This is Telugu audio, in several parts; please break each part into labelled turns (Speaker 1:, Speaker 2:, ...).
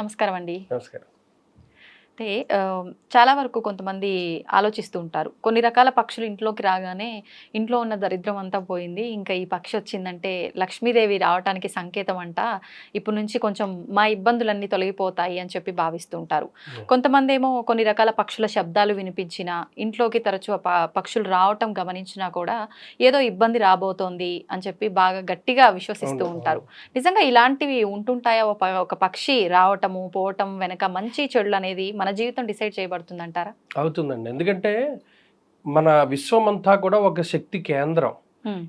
Speaker 1: నమస్కారం అండి.
Speaker 2: నమస్కారం.
Speaker 1: అయితే చాలా వరకు కొంతమంది ఆలోచిస్తూ ఉంటారు. కొన్ని రకాల పక్షులు ఇంట్లోకి రాగానే ఇంట్లో ఉన్న దరిద్రం అంతా పోయింది. ఇంకా ఈ పక్షి వచ్చిందంటే లక్ష్మీదేవి రావటానికి సంకేతం అంట. ఇప్పటి నుంచి కొంచెం మా ఇబ్బందులన్నీ తొలగిపోతాయి అని చెప్పి భావిస్తూ ఉంటారు. కొంతమందేమో కొన్ని రకాల పక్షుల శబ్దాలు వినిపించినా, ఇంట్లోకి తరచూ పక్షులు రావటం గమనించినా కూడా ఏదో ఇబ్బంది రాబోతోంది అని చెప్పి బాగా గట్టిగా విశ్వసిస్తూ ఉంటారు. నిజంగా ఇలాంటివి ఉంటుంటాయా? ఒక పక్షి రావటము, పోవటం వెనక మంచి చెడులు అనేది మన జీవితం డిసైడ్ చేయబడుతుందంటారా?
Speaker 2: అవుతుందండి. ఎందుకంటే మన విశ్వం అంతా కూడా ఒక శక్తి కేంద్రం.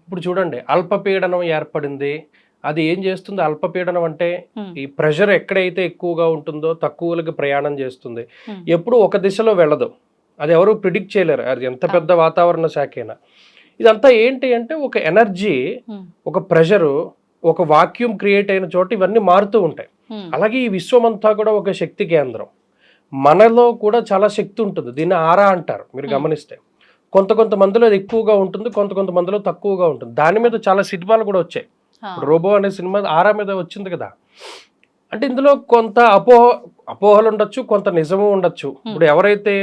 Speaker 2: ఇప్పుడు చూడండి, అల్పపీడనం ఏర్పడింది. అది ఏం చేస్తుంది? అల్పపీడనం అంటే ఈ ప్రెషర్ ఎక్కడైతే ఎక్కువగా ఉంటుందో తక్కువలకు ప్రయాణం చేస్తుంది. ఎప్పుడు ఒక దిశలో వెళ్ళదు. అది ఎవరు ప్రిడిక్ట్ చేయలేరు, అది ఎంత పెద్ద వాతావరణ శాఖ అయినా. ఇదంతా ఏంటి అంటే ఒక ఎనర్జీ, ఒక ప్రెషరు, ఒక వాక్యూమ్ క్రియేట్ అయిన చోట ఇవన్నీ మారుతూ ఉంటాయి. అలాగే ఈ విశ్వం అంతా కూడా ఒక శక్తి కేంద్రం. మనలో కూడా చాలా శక్తి ఉంటుంది. దీన్ని ఆరా అంటారు. మీరు గమనిస్తే కొంతమందిలో అది ఎక్కువగా ఉంటుంది, కొంతమందిలో తక్కువగా ఉంటుంది. దాని మీద చాలా సినిమాలు కూడా వచ్చాయి. రోబో అనే సినిమా ఆరా మీద వచ్చింది కదా. అంటే ఇందులో కొంత అపోహలు ఉండొచ్చు, కొంత నిజము ఉండొచ్చు. ఇప్పుడు ఎవరైతే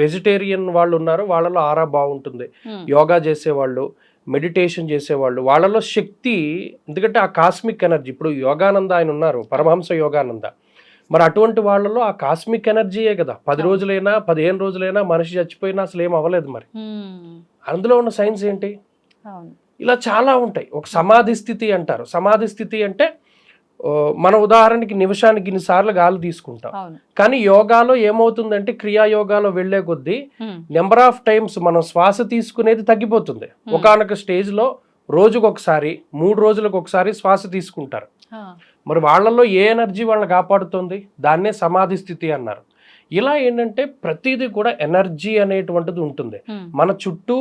Speaker 2: వెజిటేరియన్ వాళ్ళు ఉన్నారో వాళ్ళలో ఆరా బాగుంటుంది. యోగా చేసేవాళ్ళు, మెడిటేషన్ చేసేవాళ్ళు, వాళ్ళలో శక్తి, ఎందుకంటే ఆ కాస్మిక్ ఎనర్జీ. ఇప్పుడు యోగానంద ఆయన ఉన్నారు, పరమహంస యోగానంద. మరి అటువంటి వాళ్ళలో ఆ కాస్మిక్ ఎనర్జీయే కదా. 10 రోజులైనా 15 రోజులైనా మనిషి చచ్చిపోయినా అసలు ఏం అవ్వలేదు. మరి అందులో ఉన్న సైన్స్ ఏంటి? ఇలా చాలా ఉంటాయి. ఒక సమాధి స్థితి అంటారు. సమాధి స్థితి అంటే మన ఉదాహరణకి నిమిషానికి ఇన్నిసార్లు గాలి తీసుకుంటాం. కానీ యోగాలో ఏమవుతుందంటే, క్రియాయోగాలో వెళ్లే కొద్దీ నెంబర్ ఆఫ్ టైమ్స్ మనం శ్వాస తీసుకునేది తగ్గిపోతుంది. ఒకానొక స్టేజ్ లో రోజుకు ఒకసారి, 3 రోజులకు ఒకసారి శ్వాస తీసుకుంటారు. మరి వాళ్ళల్లో ఏ ఎనర్జీ వాళ్ళని కాపాడుతుంది? దాన్నే సమాధి స్థితి అన్నారు. ఇలా ఏంటంటే ప్రతిదీ కూడా ఎనర్జీ అనేటువంటిది ఉంటుంది. మన చుట్టూ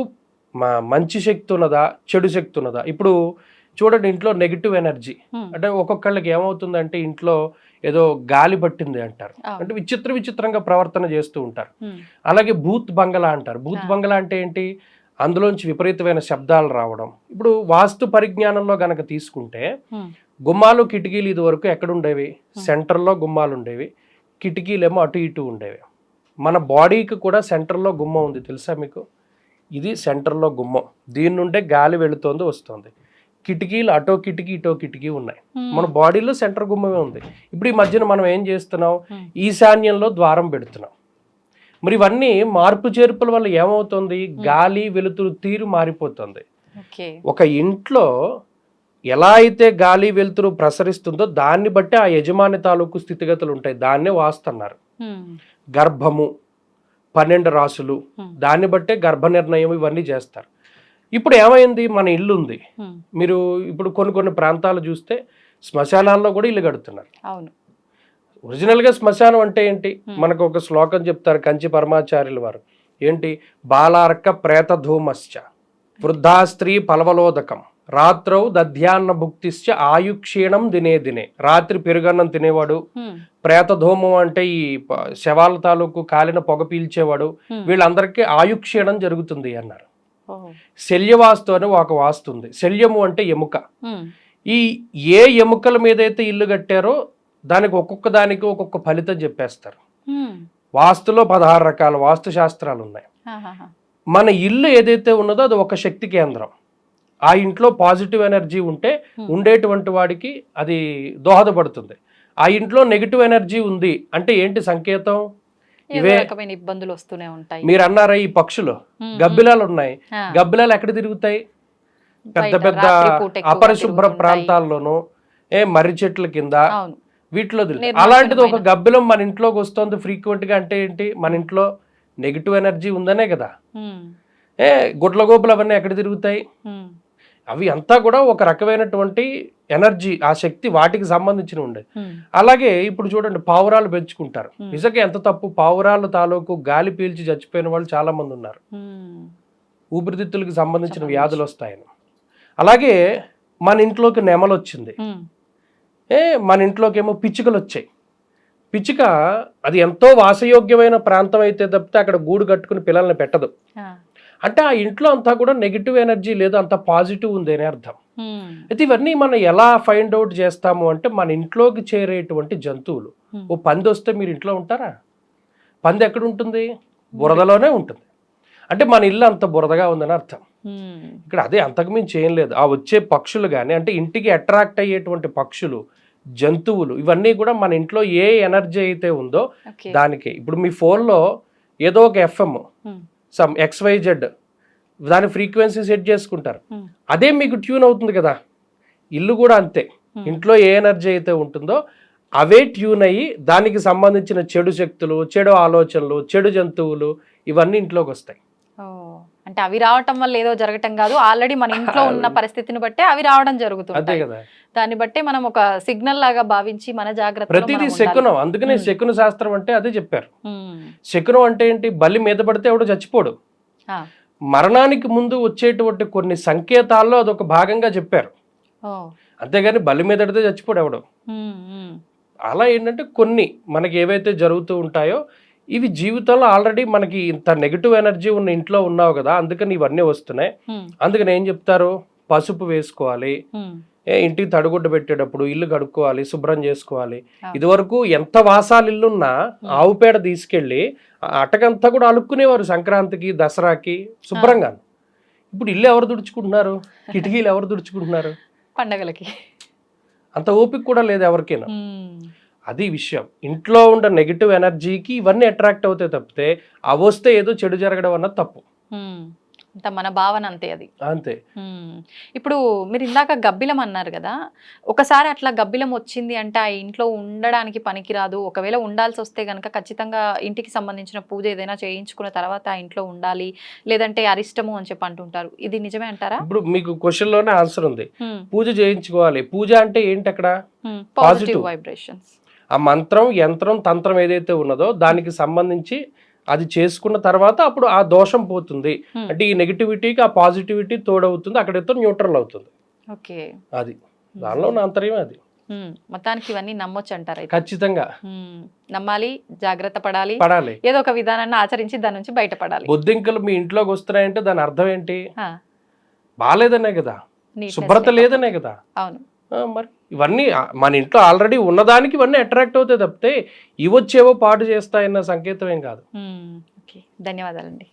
Speaker 2: మంచి శక్తి ఉన్నదా, చెడు శక్తి ఉన్నదా? ఇప్పుడు చూడండి, ఇంట్లో నెగిటివ్ ఎనర్జీ అంటే ఒక్కొక్కళ్ళకి ఏమవుతుందంటే, ఇంట్లో ఏదో గాలి పట్టింది అంటారు. అంటే విచిత్రంగా ప్రవర్తన చేస్తూ ఉంటారు. అలాగే భూత్ బంగళా అంటారు. భూత్ బంగళా అంటే ఏంటి? అందులోంచి విపరీతమైన శబ్దాలు రావడం. ఇప్పుడు వాస్తు పరిజ్ఞానంలో గనక తీసుకుంటే, గుమ్మాలు కిటికీలు ఇది వరకు ఎక్కడుండేవి? సెంటర్లో గుమ్మాలు ఉండేవి, కిటికీలేమో అటు ఇటు ఉండేవి. మన బాడీకి కూడా సెంటర్లో గుమ్మం ఉంది, తెలుసా మీకు? ఇది సెంటర్లో గుమ్మం. దీని నుండే గాలి వెళుతోంది, వస్తుంది. కిటికీలు అటో కిటికీ ఇటో కిటికీ ఉన్నాయి. మన బాడీలో సెంటర్ గుమ్మమే ఉంది. ఇప్పుడు ఈ మధ్యన మనం ఏం చేస్తున్నాం? ఈశాన్యంలో ద్వారం పెడుతున్నాం. మరి ఇవన్నీ మార్పు చేర్పుల వల్ల ఏమవుతుంది? గాలి వెలుతురు తీరు మారిపోతుంది. ఒక ఇంట్లో ఎలా అయితే గాలి వెలుతురు ప్రసరిస్తుందో దాన్ని బట్టి ఆ యజమాని తాలూకు స్థితిగతులు ఉంటాయి. దాన్నే వాస్తున్నారు. గర్భము, 12 రాసులు, దాన్ని బట్టే గర్భ నిర్ణయం ఇవన్నీ చేస్తారు. ఇప్పుడు ఏమైంది? మన ఇల్లు ఉంది. మీరు ఇప్పుడు కొన్ని ప్రాంతాలు చూస్తే శ్మశానాల్లో కూడా ఇల్లు కడుతున్నారు. ఒరిజినల్గా శ్మశానం అంటే ఏంటి? మనకు ఒక శ్లోకం చెప్తారు కంచి పరమాచార్యుల వారు. ఏంటి? బాలార్క ప్రేత ధూమశ్చ వృద్ధా స్త్రీ పలవలోదకం రాత్రౌ దధ్యాన్న భుక్తిశ్చ ఆయుక్షీణం దినే దినే. రాత్రి పెరుగన్నం తినేవాడు, ప్రేత ధూమం అంటే ఈ శవాల తాలూకు కాలిన పొగ పీల్చేవాడు, వీళ్ళందరికీ ఆయుక్షీణం జరుగుతుంది అన్నారు. శల్యవాస్తు అని ఒక వాస్తు ఉంది. శల్యము అంటే ఎముక. ఈ ఏ ఎముకల మీద అయితే ఇల్లు కట్టారో దానికి ఒక్కొక్క ఫలితం చెప్పేస్తారు. వాస్తులో 16 రకాల వాస్తు శాస్త్రాలు ఉన్నాయి. మన ఇల్లు ఏదైతే ఉన్నదో అది ఒక శక్తి కేంద్రం. ఆ ఇంట్లో పాజిటివ్ ఎనర్జీ ఉంటే ఉండేటువంటి వాడికి అది దోహదపడుతుంది. ఆ ఇంట్లో నెగిటివ్ ఎనర్జీ ఉంది అంటే ఏంటి సంకేతం? ఇవే
Speaker 1: ఇబ్బందులు వస్తూనే ఉంటాయి.
Speaker 2: మీరు అన్నారా ఈ పక్షులు, గబ్బిలాలు ఉన్నాయి. గబ్బిలాలు ఎక్కడ తిరుగుతాయి? పెద్ద అపరిశుభ్ర ప్రాంతాల్లోనూ, మర్రి చెట్ల కింద, వీటిలో తిరుగుతాయి. అలాంటిది ఒక గబ్బిలం మన ఇంట్లోకి వస్తుంది ఫ్రీక్వెంట్ గా అంటే ఏంటి? మన ఇంట్లో నెగిటివ్ ఎనర్జీ ఉందనే కదా. గుడ్లగోపులు అవన్నీ ఎక్కడ తిరుగుతాయి? అవి అంతా కూడా ఒక రకమైనటువంటి ఎనర్జీ, ఆ శక్తి వాటికి సంబంధించిన ఉండేది. అలాగే ఇప్పుడు చూడండి, పావురాలు పెంచుకుంటారు. నిజంగా ఎంత తప్పు! పావురాలు తాలూకు గాలి పీల్చి చచ్చిపోయిన వాళ్ళు చాలా మంది ఉన్నారు. ఊపిరితిత్తులకు సంబంధించిన వ్యాధులు వస్తాయని. అలాగే మన ఇంట్లోకి నెమలు వచ్చింది, మన ఇంట్లోకి ఏమో పిచ్చుకలు వచ్చాయి. పిచ్చుక అది ఎంతో వాసయోగ్యమైన ప్రాంతం అయితే తప్పితే అక్కడ గూడు కట్టుకుని పిల్లల్ని పెట్టదు. అంటే ఆ ఇంట్లో అంతా కూడా నెగిటివ్ ఎనర్జీ లేదు, అంత పాజిటివ్ ఉంది అని అర్థం.
Speaker 1: ఉమ్,
Speaker 2: అయితే ఇవన్నీ మనం ఎలా ఫైండ్ అవుట్ చేస్తాము అంటే మన ఇంట్లోకి చేరేటువంటి జంతువులు. ఓ పంది వస్తే మీరు ఇంట్లో ఉంటారా? పంది ఎక్కడ ఉంటుంది? బురదలోనే ఉంటుంది. అంటే మన ఇల్లు అంత బురదగా ఉందని అర్థం.
Speaker 1: ఉమ్,
Speaker 2: ఇక్కడ అదే, అంతకుమించి ఏం లేదు. ఆ వచ్చే పక్షులు కానీ, అంటే ఇంటికి అట్రాక్ట్ అయ్యేటువంటి పక్షులు, జంతువులు, ఇవన్నీ కూడా మన ఇంట్లో ఏ ఎనర్జీ అయితే ఉందో
Speaker 1: ఓకే.
Speaker 2: దానికి. ఇప్పుడు మీ ఫోన్లో ఏదో ఒక ఎఫ్ఎం,
Speaker 1: ఉమ్,
Speaker 2: సమ్ XYZ, దాని ఫ్రీక్వెన్సీ సెట్ చేసుకుంటారు,
Speaker 1: ఉమ్,
Speaker 2: అదే మీకు ట్యూన్ అవుతుంది కదా. ఇల్లు కూడా అంతే. ఇంట్లో ఏ ఎనర్జీ అయితే ఉంటుందో అవే ట్యూన్ అయ్యి దానికి సంబంధించిన చెడు శక్తులు, చెడు ఆలోచనలు, చెడు జంతువులు ఇవన్నీ ఇంట్లోకి వస్తాయి.
Speaker 1: ఓ, అంటే అవి రావటం వల్ల ఏదో జరగటం కాదు, ఆల్రెడీ మన ఇంట్లో ఉన్న పరిస్థితిని బట్టే అవి రావడం
Speaker 2: అంతే
Speaker 1: జరుగుతుంది.
Speaker 2: కదా.
Speaker 1: దాన్ని బట్టే మనం ఒక సిగ్నల్ లాగా భావించి మన జాగ్రత్తలో
Speaker 2: ప్రతిదీ
Speaker 1: మనం ఉండాలి.
Speaker 2: శకునం. అందుకనే శకున శాస్త్రం అంటే అదే చెప్పారు.
Speaker 1: ఉమ్,
Speaker 2: శకునం అంటే ఏంటి? బలి మీద పడితే ఎవడు చచ్చిపోడు.
Speaker 1: ఆ,
Speaker 2: మరణానికి ముందు వచ్చేటువంటి కొన్ని సంకేతాల్లో అదొక భాగంగా చెప్పారు.
Speaker 1: ఓ,
Speaker 2: అంతేగాని బలి మీద పడితే చచ్చిపోడు ఎవడు.
Speaker 1: ఉమ్, ఉమ్,
Speaker 2: అలా ఏంటంటే కొన్ని మనకి ఏవైతే జరుగుతూ ఉంటాయో ఇవి జీవితంలో ఆల్రెడీ మనకి ఇంత నెగిటివ్ ఎనర్జీ ఉన్న ఇంట్లో ఉన్నావు కదా, అందుకని ఇవన్నీ వస్తున్నాయి.
Speaker 1: ఉమ్,
Speaker 2: అందుకని ఏం చెప్తారు? పసుపు వేసుకోవాలి,
Speaker 1: ఉమ్,
Speaker 2: ఇంటికి తడిగుడ్డ పెట్టేటప్పుడు ఇల్లు కడుక్కోవాలి, శుభ్రం చేసుకోవాలి.
Speaker 1: ఆ.
Speaker 2: ఇదివరకు ఎంత వాసాలు ఇల్లున్నా ఆవు పేడ తీసుకెళ్ళి ఆ అటకంతా కూడా అలుక్కునేవారు సంక్రాంతికి, దసరాకి శుభ్రంగా. ఇప్పుడు ఇల్లు ఎవరు తుడుచుకుంటున్నారు? కిటికీలు ఎవరు తుడుచుకుంటున్నారు?
Speaker 1: పండగలకి.
Speaker 2: అంత ఓపిక కూడా లేదు ఎవరికైనా.
Speaker 1: ఉమ్,
Speaker 2: అది విషయం. ఇంట్లో ఉన్న నెగిటివ్ ఎనర్జీకి ఇవన్నీ అట్రాక్ట్ అవుతాయి తప్పితే అవి వస్తే ఏదో చెడు జరగడం అన్నది తప్పు.
Speaker 1: ఉమ్, అంత మన భావన అంతే అది.
Speaker 2: అంతే.
Speaker 1: ఉమ్, ఇప్పుడు మీరు ఇందాక గబ్బిలం అన్నారు కదా, ఒకసారి అట్లా గబ్బిలం వచ్చింది అంటే ఆ ఇంట్లో ఉండడానికి పనికిరాదు, ఒకవేళ ఉండాల్సి వస్తే కనుక ఖచ్చితంగా ఇంటికి సంబంధించిన పూజ ఏదైనా చేయించుకున్న తర్వాత ఆ ఇంట్లో ఉండాలి, లేదంటే అరిష్టము అని చెప్పి అంటుంటారు. ఇది నిజమే అంటారా?
Speaker 2: ఇప్పుడు మీకు క్వశ్చన్ లోనే ఆన్సర్ ఉంది.
Speaker 1: ఉమ్,
Speaker 2: పూజ చేయించుకోవాలి. పూజ అంటే ఏంటి? అక్కడ
Speaker 1: ఉమ్,
Speaker 2: Positive.
Speaker 1: Positive vibrations.
Speaker 2: ఆ మంత్రం, యంత్రం, తంత్రం ఏదైతే ఉన్నదో దానికి సంబంధించి అది చేసుకున్న తర్వాత అప్పుడు ఆ దోషం పోతుంది. అంటే ఈ నెగిటివిటీకి ఆ పాజిటివిటీ తోడవుతుంది, అక్కడైతే న్యూట్రల్ అవుతుంది.
Speaker 1: ఓకే.
Speaker 2: అది దానిలో ఉన్న అంతర్యం అది.
Speaker 1: మొత్తానికి ఇవన్నీ నమ్మొచ్చు అంటారు అయితే.
Speaker 2: ఖచ్చితంగా
Speaker 1: నమ్మాలి, జాగ్రత్త పడాలి,
Speaker 2: పడాలి.
Speaker 1: ఏదో ఒక విధానాన్ని ఆచరించి దాని నుంచి బయటపడాలి.
Speaker 2: బొద్దింకలు మీ ఇంట్లోకి వస్తున్నాయంటే దాని అర్థం ఏంటి?
Speaker 1: ఆ,
Speaker 2: బాలేదనే కదా,
Speaker 1: neatness
Speaker 2: శుభ్రత లేదనే కదా.
Speaker 1: అవును.
Speaker 2: మరి ఇవన్నీ మన ఇంట్లో ఆల్రెడీ ఉన్నదానికి ఇవన్నీ అట్రాక్ట్ అవుతాయి తప్పితే ఇవి వచ్చేవో పాటు చేస్తాయన్న సంకేతం ఏం కాదు.
Speaker 1: ఓకే, ధన్యవాదాలండి.